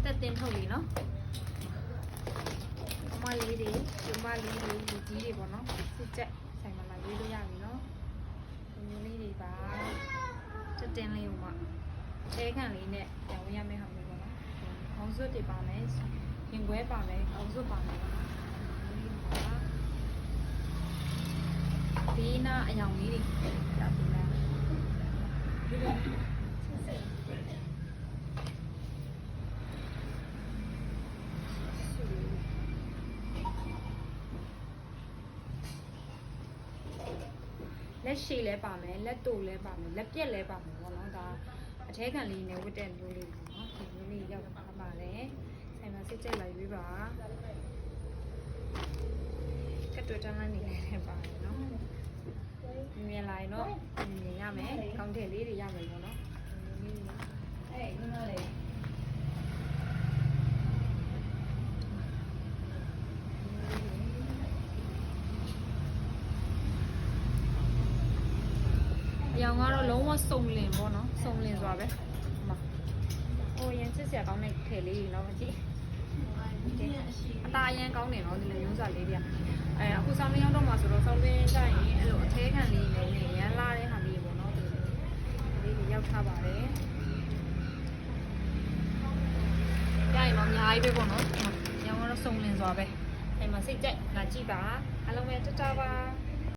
တက်တင်ထုတ်လीနော်မလေးတွေဒီမလေးတွေလူကြီးတွေပေါ့နော်စစ်ချက်ဆိုင်မှာလာရွေးလို့ရပြီနော်ဒီလေးတွေပါတက်တင်လေးဟိုမှာအဲခံလေးနဲ့ပြောင်းရမယ့်ဟာမျိုးပေါ့နော်ခေါင်းစွပ်တွေပါမယ်ရင်ခွဲပါမယ်ခေါင်းစွပ်ပါမယ်ပေါ့နော်ဒီနာအယောင်လေးတွေဒါဒီနာလက်ရှိလဲပါမယ်လက်တူလဲပါမယ်လက်ပြက်လဲပါမယ်ပေါ့နော်ဒါအထဲခံလေးနဲ့ဝတ်တဲ့မျိုးလေးပေါ့နော်ဒီမျိုးလေးရောက်ပါပါတယ်ဆိုင်မှာစစ်ကြိုက်လာရွေးပါကတ်တွေ့တန်းနေလည်းပါတယ်နော်မြင်လာရင်တော့မြင်ရမယ်ကောင်းတဲ့လေးတွေရမယ်ပေါ့နော်အေးဒီမှာလေအရောင်ကတော့လုံးဝစုံလင်ပေါ့နော်စုံလင်စွာပဲဟိုရင်ချစ်စရာကောင်းတဲ့ထည်လေးတွေနော်ကြည့်အသားအရန်ကောင်းတယ်နော်ဒီလိုရုံးစာလေးတွေကအခုဆောင်းလင်းရောက်တော့မှဆိုတော့ဆောင်းလင်းကြရင်အဲ့လိုအသေးခံလေးနဲ့ရမ်းလာတဲ့ဟာလေးပေါ့နော်ဒီလေးတွေရောက်ထားပါတယ်ရရင်တော့အများကြီးပဲပေါ့နော်ရောင်ကတော့စုံလင်စွာပဲအဲ့မှာစိတ်ကြိုက်လာကြည့်ပါအားလုံးပဲတတပါ